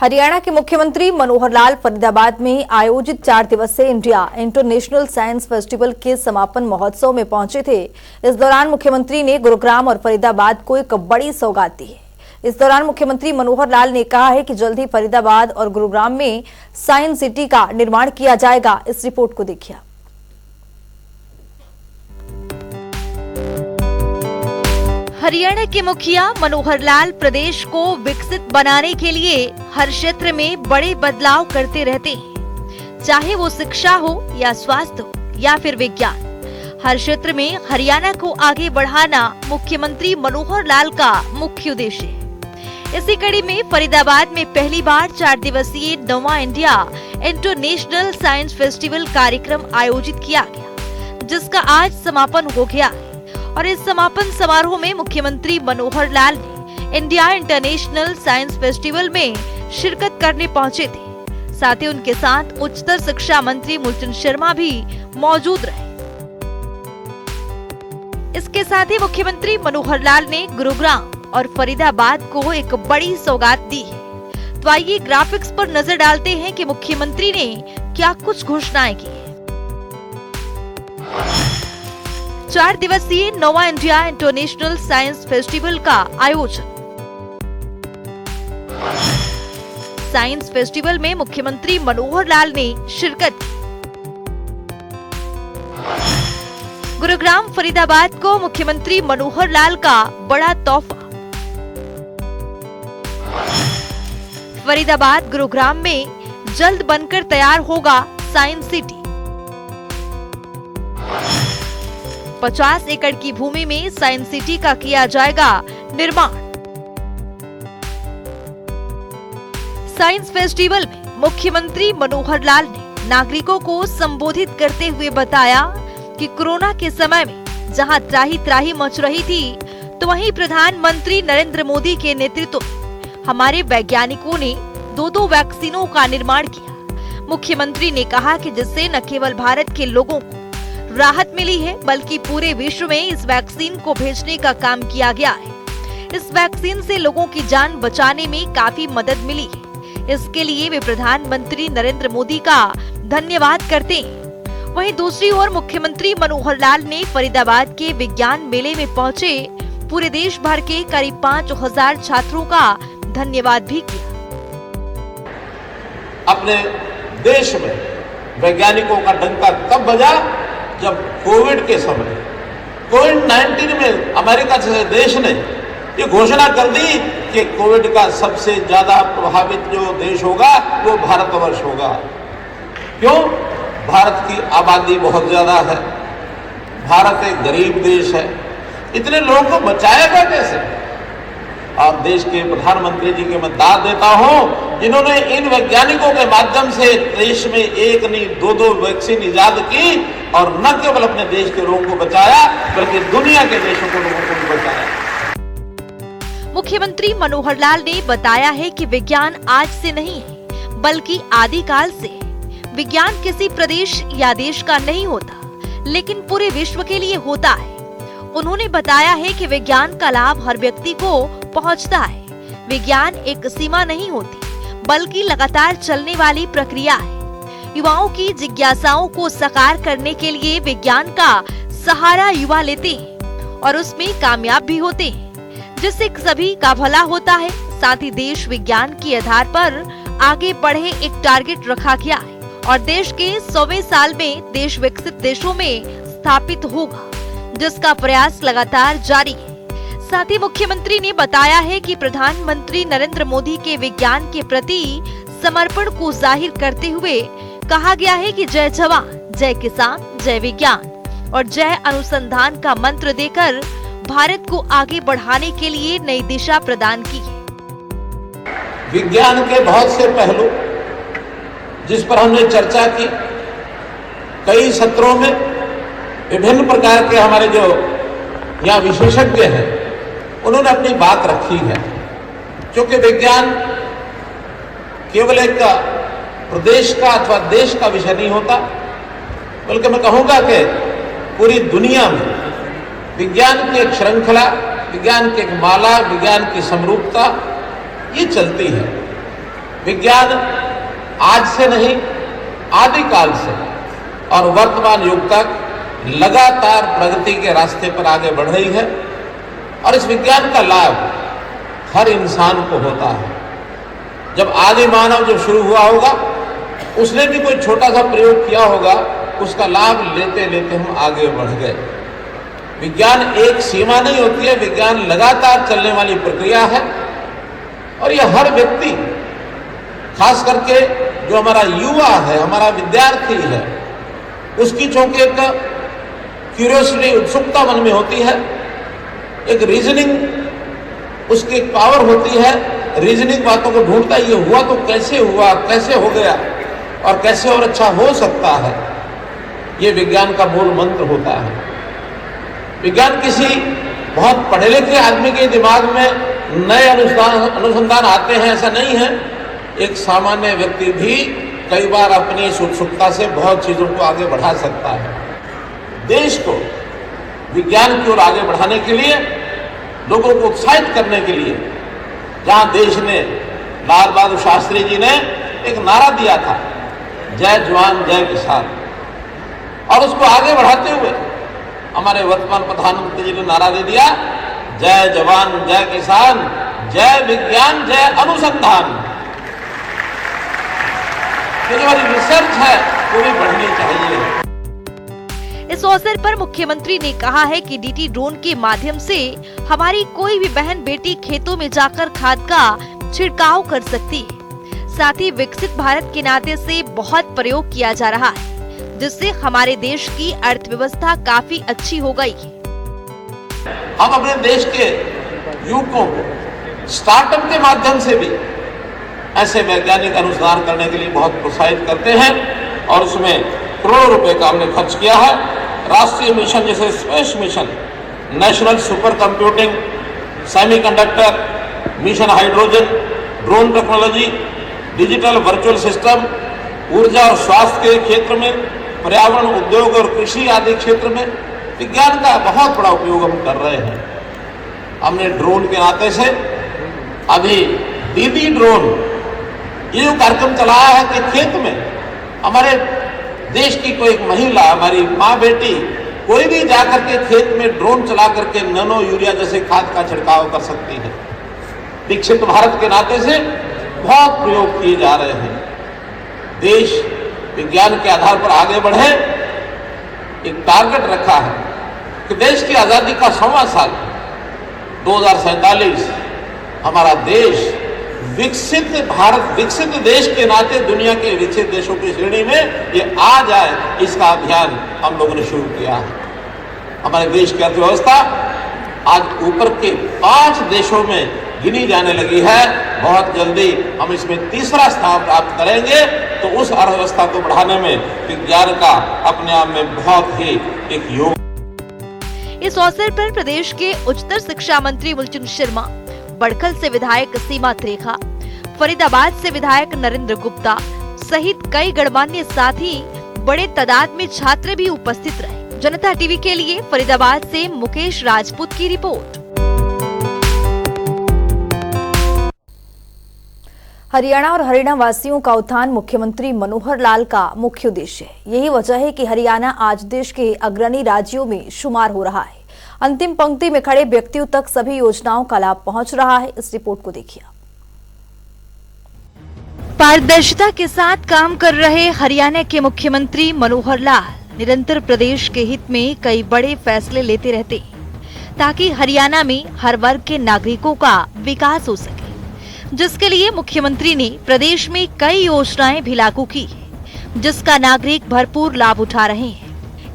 हरियाणा के मुख्यमंत्री मनोहर लाल फरीदाबाद में आयोजित 4 दिवसीय इंडिया इंटरनेशनल साइंस फेस्टिवल के समापन महोत्सव में पहुंचे थे। इस दौरान मुख्यमंत्री ने गुरुग्राम और फरीदाबाद को एक बड़ी सौगात दी है। इस दौरान मुख्यमंत्री मनोहर लाल ने कहा है कि जल्द ही फरीदाबाद और गुरुग्राम में साइंस सिटी का निर्माण किया जाएगा। इस रिपोर्ट को देखिए। हरियाणा के मुखिया मनोहर लाल प्रदेश को विकसित बनाने के लिए हर क्षेत्र में बड़े बदलाव करते रहते हैं, चाहे वो शिक्षा हो या स्वास्थ्य हो या फिर विज्ञान। हर क्षेत्र में हरियाणा को आगे बढ़ाना मुख्यमंत्री मनोहर लाल का मुख्य उद्देश्य है। इसी कड़ी में फरीदाबाद में पहली बार 4 दिवसीय 9वां इंडिया इंटरनेशनल साइंस फेस्टिवल कार्यक्रम आयोजित किया गया, जिसका आज समापन हो गया है। और इस समापन समारोह में मुख्यमंत्री मनोहर लाल ने इंडिया इंटरनेशनल साइंस फेस्टिवल में शिरकत करने पहुंचे थे। साथ ही उनके साथ उच्चतर शिक्षा मंत्री मूलचंद शर्मा भी मौजूद रहे। इसके साथ ही मुख्यमंत्री मनोहर लाल ने गुरुग्राम और फरीदाबाद को एक बड़ी सौगात दी है। तो आइए ग्राफिक्स पर नजर डालते हैं कि मुख्यमंत्री ने क्या कुछ घोषणाएं की। 4 दिवसीय 9वां इंडिया इंटरनेशनल साइंस फेस्टिवल का आयोजन। साइंस फेस्टिवल में मुख्यमंत्री मनोहर लाल ने शिरकत की। गुरुग्राम फरीदाबाद को मुख्यमंत्री मनोहर लाल का बड़ा तोहफा। फरीदाबाद गुरुग्राम में जल्द बनकर तैयार होगा साइंस सिटी। 50 एकड़ की भूमि में साइंस सिटी का किया जाएगा निर्माण। साइंस फेस्टिवल में मुख्यमंत्री मनोहर लाल ने नागरिकों को संबोधित करते हुए बताया कि कोरोना के समय में जहां त्राही त्राही मच रही थी, तो वहीं प्रधानमंत्री नरेंद्र मोदी के नेतृत्व में हमारे वैज्ञानिकों ने 2 वैक्सीनों का निर्माण किया। मुख्यमंत्री ने कहा कि जिससे न केवल भारत के लोगों को राहत मिली है, बल्कि पूरे विश्व में इस वैक्सीन को भेजने का काम किया गया है। इस वैक्सीन से लोगों की जान बचाने में काफी मदद मिली है। इसके लिए वे प्रधानमंत्री नरेंद्र मोदी का धन्यवाद करते हैं। वहीं दूसरी ओर मुख्यमंत्री मनोहर लाल ने फरीदाबाद के विज्ञान मेले में पहुंचे पूरे देश भर के करीब 5000 छात्रों का धन्यवाद भी किया। अपने देश में वैज्ञानिकों का डंका तब बजा जब कोविड के समय कोविड-19 में अमेरिका जैसे देश ने ये घोषणा कर दी कि कोविड का सबसे ज्यादा प्रभावित जो देश होगा वो भारतवर्ष होगा। क्यों? भारत की आबादी बहुत ज्यादा है, भारत एक गरीब देश है, इतने लोगों को बचाएगा कैसे? और देश के प्रधानमंत्री जी के मैं दाद देता हूं, जिन्होंने इन वैज्ञानिकों के माध्यम से देश में एक नहीं 2 वैक्सीन इजाद की और न केवल अपने देश के लोगों को बचाया, बल्कि दुनिया के देशों को लोगों को भी बचाया। मुख्यमंत्री मनोहर लाल ने बताया है कि विज्ञान आज से नहीं है, बल्कि आदिकाल से है। विज्ञान किसी प्रदेश या देश का नहीं होता, लेकिन पूरे विश्व के लिए होता है। उन्होंने बताया है कि विज्ञान का लाभ हर व्यक्ति को पहुंचता है। विज्ञान एक सीमा नहीं होती, बल्कि लगातार चलने वाली प्रक्रिया है। युवाओं की जिज्ञासाओं को साकार करने के लिए विज्ञान का सहारा युवा लेते हैं और उसमें कामयाब भी होते हैं, जिससे सभी का भला होता है। साथ ही देश विज्ञान के आधार पर आगे बढ़े एक टारगेट रखा गया है और देश के 100वें साल में देश विकसित देशों में स्थापित होगा, जिसका प्रयास लगातार जारी है। साथ ही मुख्यमंत्री ने बताया है कि प्रधानमंत्री नरेंद्र मोदी के विज्ञान के प्रति समर्पण को जाहिर करते हुए कहा गया है कि जय जवान, जय किसान, जय विज्ञान और जय अनुसंधान का मंत्र देकर भारत को आगे बढ़ाने के लिए नई दिशा प्रदान की है। विज्ञान के बहुत से पहलू जिस पर हमने चर्चा की, कई सत्रों में विभिन्न प्रकार के हमारे जो यहाँ विशेषज्ञ हैं उन्होंने अपनी बात रखी है। क्योंकि विज्ञान केवल एक प्रदेश का अथवा देश का विषय नहीं होता, बल्कि मैं कहूँगा कि पूरी दुनिया में विज्ञान की एक श्रृंखला, विज्ञान की एक माला, विज्ञान की समरूपता ये चलती है। विज्ञान आज से नहीं, आदिकाल से और वर्तमान युग तक लगातार प्रगति के रास्ते पर आगे बढ़ रही है और इस विज्ञान का लाभ हर इंसान को होता है। जब आदि मानव जब शुरू हुआ होगा, उसने भी कोई छोटा सा प्रयोग किया होगा, उसका लाभ लेते लेते हम आगे बढ़ गए। विज्ञान एक सीमा नहीं होती है, विज्ञान लगातार चलने वाली प्रक्रिया है और यह हर व्यक्ति, खास करके जो हमारा युवा है, हमारा विद्यार्थी है, उसकी चूंकि एक क्यूरियोसिटी, उत्सुकता मन में होती है, एक रीजनिंग उसकी एक पावर होती है, रीजनिंग बातों को ढूंढता है, ये हुआ तो कैसे हुआ, कैसे हो गया और कैसे और अच्छा हो सकता है, ये विज्ञान का मूल मंत्र होता है। विज्ञान किसी बहुत पढ़े लिखे आदमी के दिमाग में नए अनुसंधान आते हैं ऐसा नहीं है। एक सामान्य व्यक्ति भी कई बार अपनी उत्सुकता से बहुत चीजों को आगे बढ़ा सकता है। देश को विज्ञान की ओर आगे बढ़ाने के लिए, लोगों को उत्साहित करने के लिए, जहां देश ने, लाल बहादुर शास्त्री जी ने एक नारा दिया था, जय जवान जय किसान, और उसको आगे बढ़ाते हुए हमारे वर्तमान प्रधानमंत्री जी ने नारा दे दिया, जय जवान जय किसान, जय विज्ञान जय अनुसंधान। ये जो हमारी रिसर्च है वो भी बढ़नी चाहिए। इस अवसर पर मुख्यमंत्री ने कहा है कि डीटी ड्रोन के माध्यम से हमारी कोई भी बहन बेटी खेतों में जाकर खाद का छिड़काव कर सकती है। साथ ही विकसित भारत के नाते से बहुत प्रयोग किया जा रहा है, जिससे हमारे देश की अर्थव्यवस्था काफी अच्छी हो गई है। हम अपने देश के युवकों को स्टार्टअप के माध्यम से भी ऐसे वैज्ञानिक अनुसंधान करने के लिए बहुत प्रोत्साहित करते हैं और उसमें करोड़ों रुपए का हमने खर्च किया है। राष्ट्रीय मिशन जैसे space mission, national super computing, semiconductor mission, hydrogen, drone technology, digital virtual system, ऊर्जा और स्वास्थ्य के क्षेत्र में, पर्यावरण, उद्योग और कृषि आदि क्षेत्र में विज्ञान का बहुत बड़ा उपयोग हम कर रहे हैं। हमने ड्रोन के नाते से अभी दीदी ड्रोन, ये जो कार्यक्रम चलाया है कि खेत में हमारे देश की कोई महिला, हमारी माँ बेटी, कोई भी जाकर के खेत में ड्रोन चला करके नैनो यूरिया जैसे खाद का छिड़काव कर सकती है। विकसित भारत के नाते से बहुत प्रयोग किए जा रहे हैं। देश विज्ञान के आधार पर आगे बढ़े, एक टारगेट रखा है कि देश की आजादी का 100वां साल 2047 हमारा देश विकसित भारत, विकसित देश के नाते दुनिया के विकसित देशों की श्रेणी में ये आ जाए, इसका अभियान हम लोगों ने शुरू किया है। हमारे देश की अर्थव्यवस्था आज ऊपर के 5 देशों में गिनी जाने लगी है। बहुत जल्दी हम इसमें तीसरा स्थान प्राप्त करेंगे, तो उस अर्थव्यवस्था को बढ़ाने में विज्ञान का अपने आप में बहुत ही एक योग। इस अवसर पर प्रदेश के उच्चतर शिक्षा मंत्री मूलचंद शर्मा, बड़खल से विधायक सीमा त्रेखा, फरीदाबाद से विधायक नरेंद्र गुप्ता सहित कई गणमान्य साथी, बड़े तादाद में छात्र भी उपस्थित रहे। जनता टीवी के लिए फरीदाबाद से मुकेश राजपूत की रिपोर्ट। हरियाणा और हरियाणा वासियों का उत्थान मुख्यमंत्री मनोहर लाल का मुख्य उद्देश्य है। यही वजह है कि हरियाणा आज देश के अग्रणी राज्यों में शुमार हो रहा है। अंतिम पंक्ति में खड़े व्यक्तियों तक सभी योजनाओं का लाभ पहुंच रहा है। इस रिपोर्ट को देखिए। पारदर्शिता के साथ काम कर रहे हरियाणा के मुख्यमंत्री मनोहर लाल निरंतर प्रदेश के हित में कई बड़े फैसले लेते रहते हैं, ताकि हरियाणा में हर वर्ग के नागरिकों का विकास हो सके, जिसके लिए मुख्यमंत्री ने प्रदेश में कई योजनाएं भी लागू की है, जिसका नागरिक भरपूर लाभ उठा रहे हैं।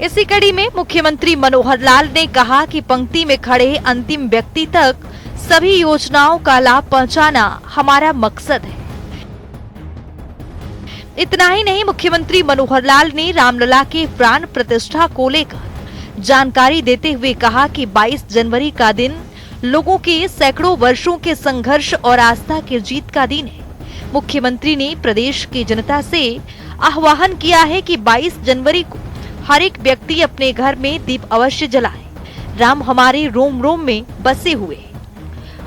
इसी कड़ी में मुख्यमंत्री मनोहर लाल ने कहा कि पंक्ति में खड़े अंतिम व्यक्ति तक सभी योजनाओं का लाभ पहुंचाना हमारा मकसद है। इतना ही नहीं, मुख्यमंत्री मनोहर लाल ने रामलला के प्राण प्रतिष्ठा को लेकर जानकारी देते हुए कहा कि 22 जनवरी का दिन लोगों के सैकड़ों वर्षों के संघर्ष और आस्था की जीत का दिन है। मुख्यमंत्री ने प्रदेश की जनता से आह्वान किया है कि 22 जनवरी को हर एक व्यक्ति अपने घर में दीप अवश्य जलाए। राम हमारे रोम रोम में बसे हुए हैं,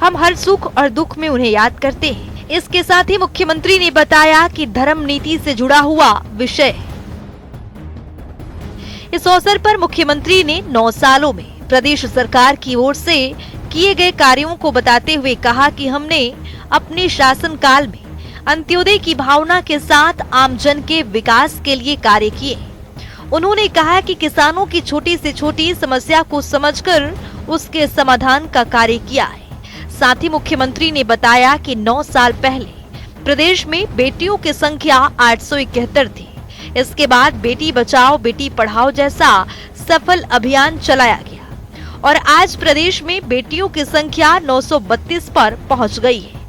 हम हर सुख और दुख में उन्हें याद करते हैं, इसके साथ ही मुख्यमंत्री ने बताया कि धर्म नीति से जुड़ा हुआ विषय। इस अवसर पर मुख्यमंत्री ने 9 सालों में प्रदेश सरकार की ओर से किए गए कार्यों को बताते हुए कहा कि हमने अपने शासनकाल में अंत्योदय की भावना के साथ आमजन के विकास के लिए कार्य किए। उन्होंने कहा कि किसानों की छोटी से छोटी समस्या को समझकर उसके समाधान का कार्य किया है। साथ ही मुख्यमंत्री ने बताया कि 9 साल पहले प्रदेश में बेटियों की संख्या 871 थी। इसके बाद बेटी बचाओ बेटी पढ़ाओ जैसा सफल अभियान चलाया गया और आज प्रदेश में बेटियों की संख्या 932 पर पहुंच गई है।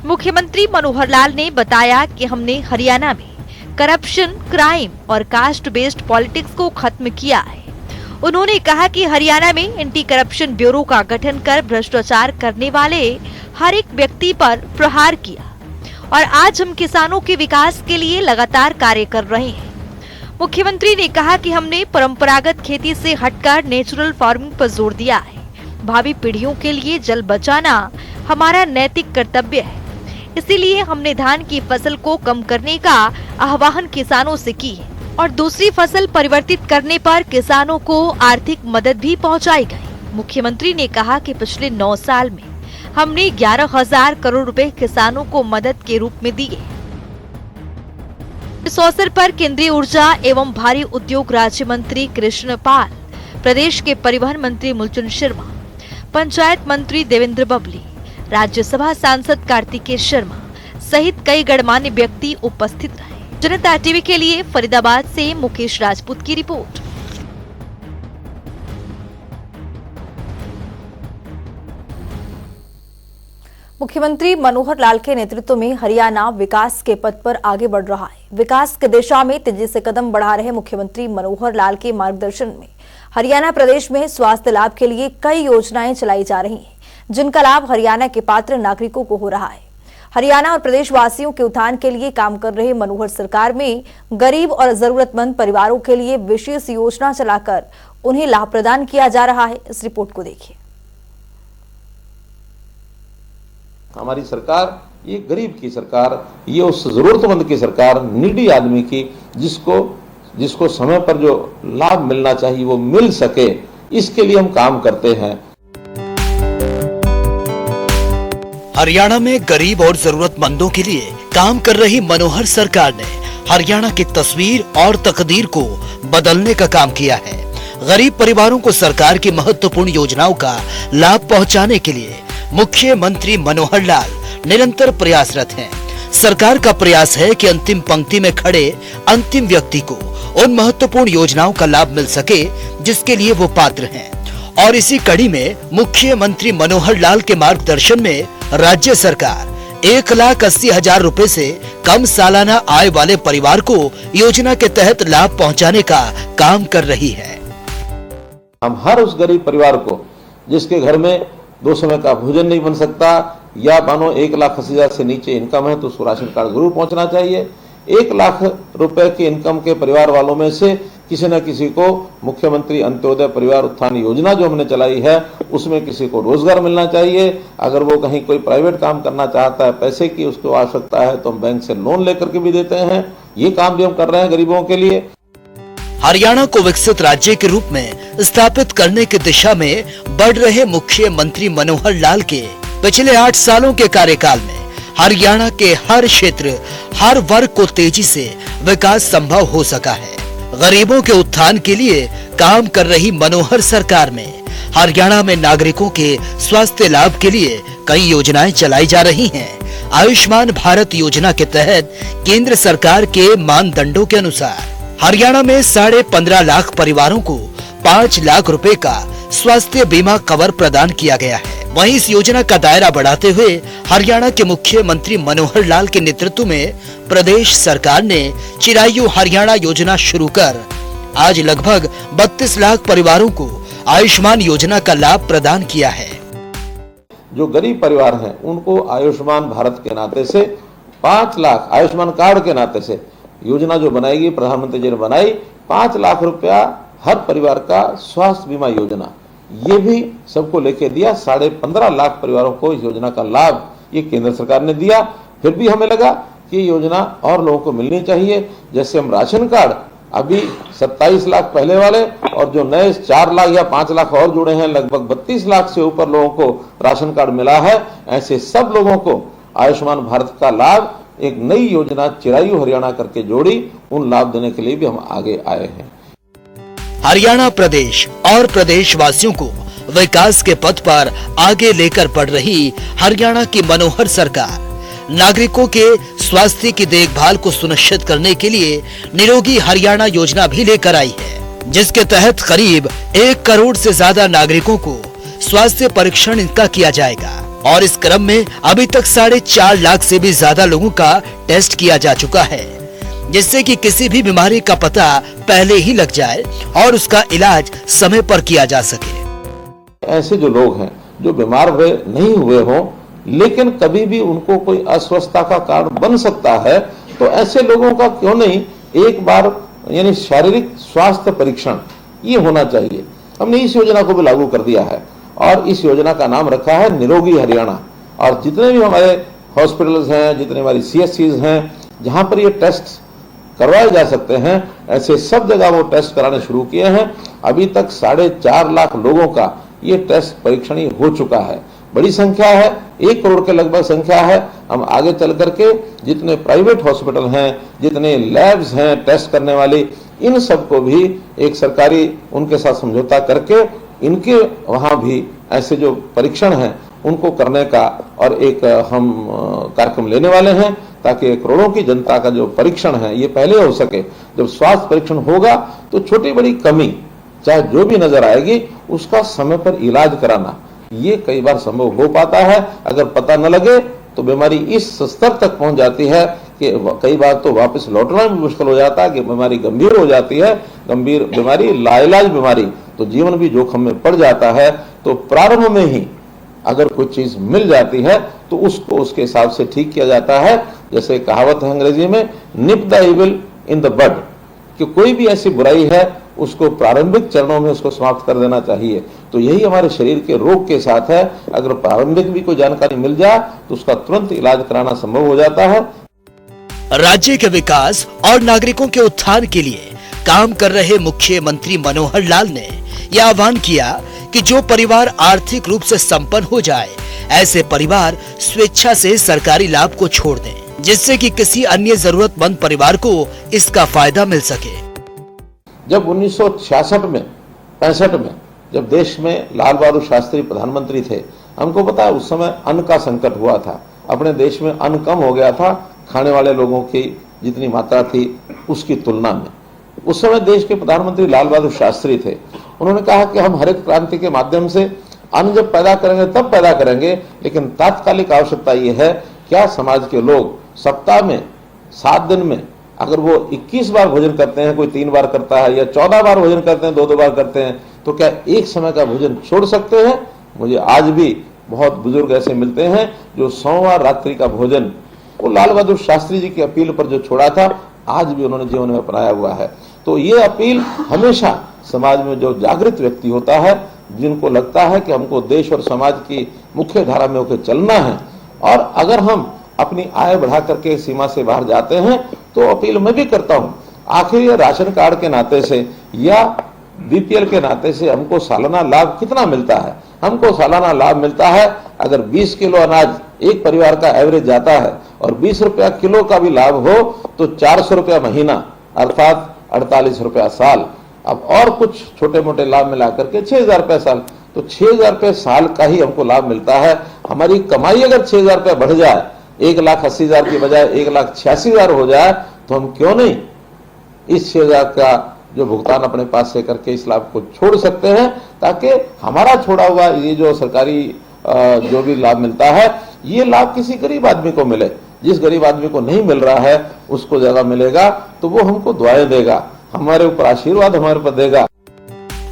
मुख्यमंत्री मनोहर लाल ने बताया कि हमने हरियाणा में करप्शन, क्राइम और कास्ट बेस्ड पॉलिटिक्स को खत्म किया है। उन्होंने कहा कि हरियाणा में एंटी करप्शन ब्यूरो का गठन कर भ्रष्टाचार करने वाले हर एक व्यक्ति पर प्रहार किया और आज हम किसानों के विकास के लिए लगातार कार्य कर रहे हैं। मुख्यमंत्री ने कहा कि हमने परंपरागत खेती से हटकर नेचुरल फार्मिंग पर जोर दिया है। भावी पीढ़ियों के लिए जल बचाना हमारा नैतिक कर्तव्य है, इसीलिए हमने धान की फसल को कम करने का आह्वान किसानों से की है और दूसरी फसल परिवर्तित करने पर किसानों को आर्थिक मदद भी पहुंचाई गई। मुख्यमंत्री ने कहा कि पिछले 9 साल में हमने 11,000 करोड़ रुपए किसानों को मदद के रूप में दिए। इस अवसर पर केंद्रीय ऊर्जा एवं भारी उद्योग राज्य मंत्री कृष्ण पाल, प्रदेश के परिवहन मंत्री मूलचंद शर्मा, पंचायत मंत्री देवेंद्र बबली, राज्यसभा सांसद कार्तिकेय शर्मा सहित कई गणमान्य व्यक्ति उपस्थित रहे। जनता टीवी के लिए फरीदाबाद से मुकेश राजपूत की रिपोर्ट। मुख्यमंत्री मनोहर लाल के नेतृत्व में हरियाणा विकास के पथ पर आगे बढ़ रहा है। विकास की दिशा में तेजी से कदम बढ़ा रहे मुख्यमंत्री मनोहर लाल के मार्गदर्शन में हरियाणा प्रदेश में स्वास्थ्य लाभ के लिए कई योजनाएं चलाई जा रही हैं, जिनका लाभ हरियाणा के पात्र नागरिकों को हो रहा है। हरियाणा और प्रदेशवासियों के उत्थान के लिए काम कर रहे मनोहर सरकार में गरीब और जरूरतमंद परिवारों के लिए विशेष योजना चलाकर उन्हें लाभ प्रदान किया जा रहा है। इस रिपोर्ट को देखिए। हमारी सरकार ये गरीब की सरकार, ये उस जरूरतमंद की सरकार, नीडी आदमी की, जिसको समय पर जो लाभ मिलना चाहिए वो मिल सके, इसके लिए हम काम करते हैं। हरियाणा में गरीब और जरूरतमंदों के लिए काम कर रही मनोहर सरकार ने हरियाणा की तस्वीर और तकदीर को बदलने का काम किया है। गरीब परिवारों को सरकार की महत्वपूर्ण योजनाओं का लाभ पहुंचाने के लिए मुख्यमंत्री मनोहर लाल निरंतर प्रयासरत हैं। सरकार का प्रयास है कि अंतिम पंक्ति में खड़े अंतिम व्यक्ति को उन महत्वपूर्ण योजनाओं का लाभ मिल सके जिसके लिए वो पात्र हैं। और इसी कड़ी में मुख्यमंत्री मनोहर लाल के मार्गदर्शन में राज्य सरकार 1,80,000 रुपए से कम सालाना आय वाले परिवार को योजना के तहत लाभ पहुंचाने का काम कर रही है। हम हर उस गरीब परिवार को जिसके घर में 2 समय का भोजन नहीं बन सकता या मानो 1,80,000 से नीचे इनकम है तो उसको राशन कार्ड जरूर पहुंचना चाहिए। 1 लाख रुपए की इनकम के परिवार वालों में से किसी न किसी को मुख्यमंत्री अंत्योदय परिवार उत्थान योजना जो हमने चलाई है उसमें किसी को रोजगार मिलना चाहिए। अगर वो कहीं कोई प्राइवेट काम करना चाहता है, पैसे की उसको आवश्यकता है, तो हम बैंक से लोन लेकर के भी देते हैं। ये काम भी हम कर रहे हैं गरीबों के लिए। हरियाणा को विकसित राज्य के रूप में स्थापित करने की दिशा में बढ़ रहे मुख्यमंत्री मनोहर लाल के पिछले 8 सालों के कार्यकाल में हरियाणा के हर क्षेत्र, हर वर्ग को तेजी से विकास संभव हो सका है। गरीबों के उत्थान के लिए काम कर रही मनोहर सरकार में हरियाणा में नागरिकों के स्वास्थ्य लाभ के लिए कई योजनाएं चलाई जा रही हैं। आयुष्मान भारत योजना के तहत केंद्र सरकार के मानदंडों के अनुसार हरियाणा में 15.5 लाख परिवारों को 5 लाख रुपए का स्वास्थ्य बीमा कवर प्रदान किया गया है। वहीं इस योजना का दायरा बढ़ाते हुए हरियाणा के मुख्यमंत्री मनोहर लाल के नेतृत्व में प्रदेश सरकार ने चिरायु हरियाणा योजना शुरू कर आज लगभग 32 लाख परिवारों को आयुष्मान योजना का लाभ प्रदान किया है। जो गरीब परिवार हैं उनको आयुष्मान भारत के नाते से 5 लाख, आयुष्मान कार्ड के नाते से योजना जो बनाएगी, प्रधानमंत्री जी ने बनाई, 5 लाख रुपया हर परिवार का स्वास्थ्य बीमा योजना, ये भी सबको लेके दिया। 15.5 लाख परिवारों को इस योजना का लाभ ये केंद्र सरकार ने दिया। फिर भी हमें लगा कि ये योजना और लोगों को मिलनी चाहिए। जैसे हम राशन कार्ड अभी 27 लाख पहले वाले और जो नए 4 लाख या 5 लाख और जुड़े हैं, लगभग 32 लाख से ऊपर लोगों को राशन कार्ड मिला है। ऐसे सब लोगों को आयुष्मान भारत का लाभ एक नई योजना चिरायु हरियाणा करके जोड़ी, उन लाभ देने के लिए भी हम आगे आए हैं। हरियाणा प्रदेश और प्रदेशवासियों को विकास के पथ पर आगे लेकर बढ़ रही हरियाणा की मनोहर सरकार नागरिकों के स्वास्थ्य की देखभाल को सुनिश्चित करने के लिए निरोगी हरियाणा योजना भी लेकर आई है, जिसके तहत करीब 1 करोड़ से ज्यादा नागरिकों को स्वास्थ्य परीक्षण इनका किया जाएगा और इस क्रम में अभी तक 4.5 लाख से भी ज्यादा लोगों का टेस्ट किया जा चुका है, जिससे कि किसी भी बीमारी का पता पहले ही लग जाए और उसका इलाज समय पर किया जा सके। ऐसे जो लोग हैं जो बीमार हुए नहीं हुए हों लेकिन कभी भी उनको कोई अस्वस्थता का कारण बन सकता है, तो ऐसे लोगों का क्यों नहीं एक बार यानी शारीरिक स्वास्थ्य परीक्षण ये होना चाहिए। हमने इस योजना को भी लागू कर दिया है और इस योजना का नाम रखा है निरोगी हरियाणा। और जितने भी हमारे हॉस्पिटल्स हैं, जितने हमारी CSCs हैं, जहां पर ये टेस्ट करवाए जा सकते हैं, ऐसे सब जगह वो टेस्ट कराने शुरू किए हैं। अभी तक 4.5 लाख लोगों का ये टेस्ट परीक्षण हो चुका है। बड़ी संख्या है, 1 करोड़ के लगभग संख्या है। हम आगे चल करके जितने प्राइवेट हॉस्पिटल हैं, जितने लैब्स हैं टेस्ट करने वाली, इन सबको भी एक सरकारी उनके साथ समझौता करके इनके वहां भी ऐसे जो परीक्षण हैं उनको करने का और एक हम कार्यक्रम लेने वाले हैं, ताकि करोड़ों की जनता का जो परीक्षण है ये पहले हो सके। जब स्वास्थ्य परीक्षण होगा तो छोटी बड़ी कमी चाहे जो भी नजर आएगी उसका समय पर इलाज कराना ये कई बार संभव हो पाता है। अगर पता न लगे तो बीमारी इस स्तर तक पहुंच जाती है कि कई बार तो वापस लौटना भी मुश्किल हो जाता है कि बीमारी गंभीर हो जाती है। गंभीर बीमारी, लाइलाज बीमारी, तो जीवन भी जोखिम में पड़ जाता है। तो प्रारंभ में ही अगर कोई चीज मिल जाती है तो उसको उसके हिसाब से ठीक किया जाता है। जैसे कहावत है अंग्रेजी में, nip the evil in the bud, कि कोई भी ऐसी बुराई है उसको प्रारंभिक चरणों में उसको समाप्त कर देना चाहिए। तो यही हमारे शरीर के रोग के साथ है। अगर प्रारंभिक भी कोई जानकारी मिल जाए तो उसका तुरंत इलाज कराना संभव हो जाता है। राज्य के विकास और नागरिकों के उत्थान के लिए काम कर रहे मुख्यमंत्री मनोहर लाल ने यह आह्वान किया कि जो परिवार आर्थिक रूप से संपन्न हो जाए, ऐसे परिवार स्वेच्छा से सरकारी लाभ को छोड़ दें, जिससे कि किसी अन्य जरूरतमंद परिवार को इसका फायदा मिल सके। जब 1966 में 65 में जब देश में लाल बहादुर शास्त्री प्रधानमंत्री थे, हमको पता है उस समय अन्न का संकट हुआ था। अपने देश में अन्न कम हो गया था खाने वाले लोगों की जितनी मात्रा थी उसकी तुलना में। उस समय देश के प्रधानमंत्री लाल बहादुर शास्त्री थे। उन्होंने कहा कि हम हरित क्रांति के माध्यम से अन्न जब पैदा करेंगे तब पैदा करेंगे, लेकिन तात्कालिक आवश्यकता ये है क्या समाज के लोग सप्ताह में 7 दिन में अगर वो 21 बार भोजन करते हैं, कोई 3 बार करता है या 14 बार भोजन करते हैं, 2-2 बार करते हैं, तो क्या एक समय का भोजन छोड़ सकते हैं? मुझे आज भी बहुत बुजुर्ग ऐसे मिलते हैं जो सोमवार रात्रि का भोजन वो लाल बहादुर शास्त्री जी की अपील पर जो छोड़ा था, आज भी उन्होंने जीवन में अपनाया हुआ है। तो ये अपील हमेशा समाज में जो जागृत व्यक्ति होता है, जिनको लगता है कि हमको देश और समाज की मुख्य धारा में होकर चलना है, और अगर हम अपनी आय बढ़ा करके सीमा से बाहर जाते हैं तो अपील मैं भी करता हूं, आखिर ये राशन कार्ड के नाते से या BPL के नाते से हमको सालाना लाभ कितना मिलता है? हमको सालाना लाभ मिलता है, अगर 20 किलो अनाज एक परिवार का एवरेज जाता है और 20 रुपया किलो का भी लाभ हो तो 400 रुपया महीना अर्थात 48 रुपया साल। अब और कुछ छोटे मोटे लाभ मिला करके 6,000 रुपया साल, तो 6,000 रुपये साल का ही हमको लाभ मिलता है। हमारी कमाई अगर 6,000 रुपया बढ़ जाए, 1,80,000 की बजाय 1,86,000 हो जाए, तो हम क्यों नहीं इस 6,000 का जो भुगतान अपने पास से करके इस लाभ को छोड़ सकते हैं, ताकि हमारा छोड़ा हुआ ये जो सरकारी जो भी लाभ मिलता है ये लाभ किसी गरीब आदमी को मिले। जिस गरीब आदमी को नहीं मिल रहा है उसको ज्यादा मिलेगा तो वो हमको दुआएं देगा, हमारे ऊपर आशीर्वाद हमारे ऊपर देगा।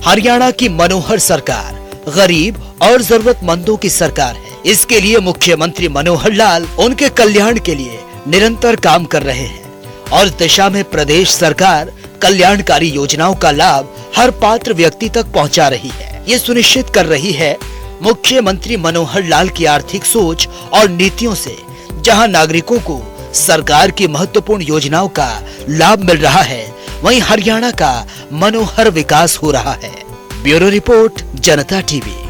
हरियाणा की मनोहर सरकार गरीब और जरूरतमंदों की सरकार है। इसके लिए मुख्यमंत्री मनोहर लाल उनके कल्याण के लिए निरंतर काम कर रहे हैं और इस दिशा में प्रदेश सरकार कल्याणकारी योजनाओं का लाभ हर पात्र व्यक्ति तक पहुंचा रही है। ये सुनिश्चित कर रही है मुख्यमंत्री मनोहर लाल की आर्थिक सोच और नीतियों से जहां नागरिकों को सरकार की महत्वपूर्ण योजनाओं का लाभ मिल रहा है, वहीं हरियाणा का मनोहर विकास हो रहा है। ब्यूरो रिपोर्ट, जनता टीवी।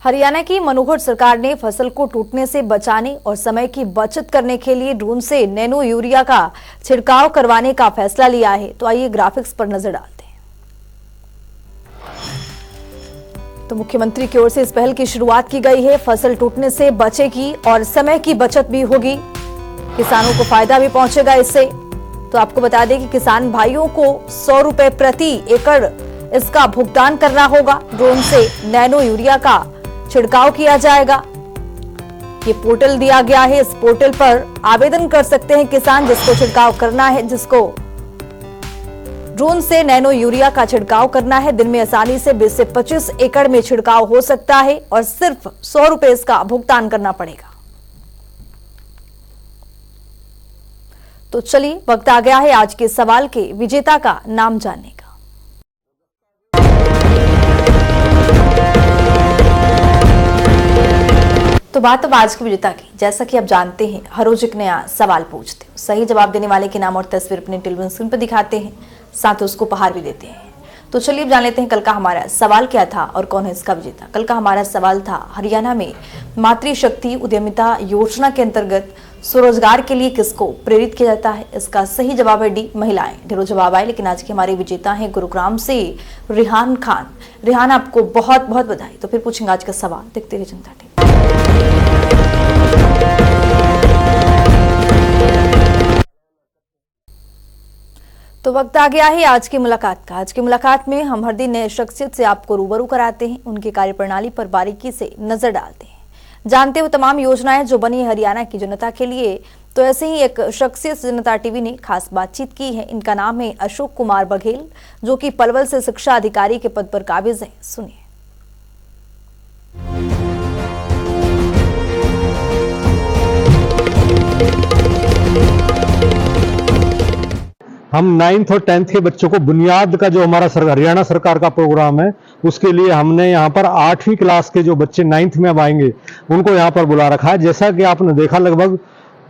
हरियाणा की मनोहर सरकार ने फसल को टूटने से बचाने और समय की बचत करने के लिए ड्रोन से नैनो यूरिया का छिड़काव करवाने का फैसला लिया है। तो आइए ग्राफिक्स पर नजर डालते हैं। तो मुख्यमंत्री की ओर से इस पहल की शुरुआत की गई है। फसल टूटने से बचेगी और समय की बचत भी होगी, किसानों को फायदा भी पहुंचेगा इससे। तो आपको बता दें कि किसान भाइयों को 100 रुपए प्रति एकड़ इसका भुगतान करना होगा। ड्रोन से नैनो यूरिया का छिड़काव किया जाएगा। ये पोर्टल दिया गया है, इस पोर्टल पर आवेदन कर सकते हैं किसान जिसको छिड़काव करना है, जिसको ड्रोन से नैनो यूरिया का छिड़काव करना है। दिन में आसानी से 20 से 25 एकड़ में छिड़काव हो सकता है और सिर्फ 100 रुपए इसका भुगतान करना पड़ेगा। तो चलिए, वक्त आ गया है आज के सवाल के विजेता का नाम जानने का। तो बात अब आज के विजेता की। जैसा कि आप जानते हैं, हर रोज एक नया सवाल पूछते हैं, सही जवाब देने वाले के नाम और तस्वीर अपने टेलीविजन स्क्रीन पर दिखाते हैं, साथ ही उसको उपहार भी देते हैं। तो चलिए अब जान लेते हैं कल का हमारा सवाल क्या था और कौन है इसका विजेता। कल का हमारा सवाल था, हरियाणा में मातृशक्ति उद्यमिता योजना के अंतर्गत स्वरोजगार के लिए किसको प्रेरित किया जाता है। इसका सही जवाब है डी, महिलाएं। ढेरों जवाब आए, लेकिन आज के हमारे विजेता हैं गुरुग्राम से रिहान खान। रिहान, आपको बहुत बहुत बधाई। तो फिर पूछेंगे आज का सवाल, देखते रहिए जनता टीवी। तो वक्त आ गया है आज की मुलाकात का। आज की मुलाकात में हम हर दिन नए शख्सियत से आपको रूबरू कराते हैं, उनकी कार्यप्रणाली पर बारीकी से नजर डालते हैं, जानते हुए तमाम योजनाएं जो बनी हरियाणा की जनता के लिए। तो ऐसे ही एक शख्सियत से जनता टीवी ने खास बातचीत की है। इनका नाम है अशोक कुमार बघेल, जो कि पलवल से शिक्षा अधिकारी के पद पर काबिज है। सुनिए। हम 9th और 10th के बच्चों को बुनियाद का जो हमारा हरियाणा सरकार का प्रोग्राम है, उसके लिए हमने यहाँ पर 8वीं क्लास के जो बच्चे 9th में अब आएंगे उनको यहाँ पर बुला रखा है। जैसा कि आपने देखा, लगभग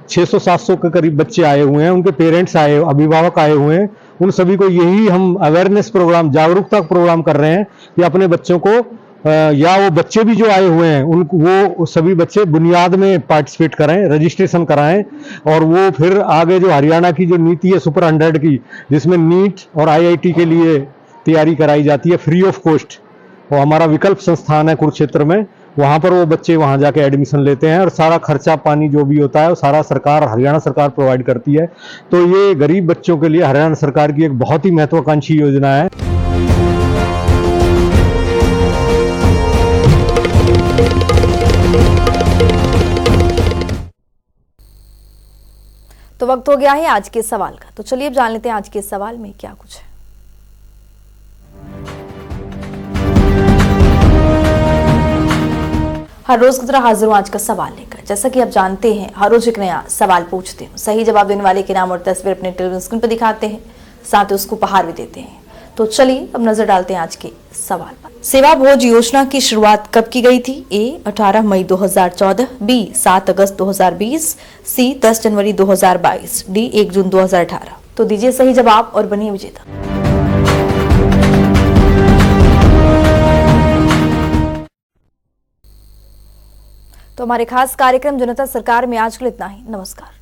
600-700 के करीब बच्चे आए हुए हैं, उनके पेरेंट्स आए, अभिभावक आए हुए हैं। उन सभी को यही हम अवेयरनेस प्रोग्राम, जागरूकता प्रोग्राम कर रहे हैं कि अपने बच्चों को या वो बच्चे भी जो आए हुए हैं उनको, वो सभी बच्चे बुनियाद में पार्टिसिपेट कराएं, रजिस्ट्रेशन कराएं, और वो फिर आगे जो हरियाणा की जो नीति है सुपर 100 की, जिसमें नीट और IIT के लिए तैयारी कराई जाती है फ्री ऑफ कॉस्ट। वो हमारा विकल्प संस्थान है कुरुक्षेत्र में, वहाँ पर वो बच्चे वहाँ जाके एडमिशन लेते हैं और सारा खर्चा पानी जो भी होता है वो सारा सरकार, हरियाणा सरकार प्रोवाइड करती है। तो ये गरीब बच्चों के लिए हरियाणा सरकार की एक बहुत ही महत्वाकांक्षी योजना है। तो वक्त हो गया है आज के सवाल का। तो चलिए अब जान लेते हैं आज के सवाल में क्या कुछ है। हर रोज की तरह हाजिर हूं आज का सवाल लेकर। जैसा कि आप जानते हैं, हर रोज एक नया सवाल पूछते हैं, सही जवाब देने वाले के नाम और तस्वीर अपने टेलीविजन स्क्रीन पर दिखाते हैं, साथ ही उसको उपहार भी देते हैं। तो चलिए अब नजर डालते हैं आज के सवाल पर। सेवा भोज योजना की शुरुआत कब की गई थी? ए 18 मई 2014, बी 7 अगस्त 2020, सी 10 जनवरी 2022, डी 1 जून 2018। तो दीजिए सही जवाब और बनिए विजेता। तो हमारे खास कार्यक्रम जनता सरकार में आज के लिए इतना ही। नमस्कार।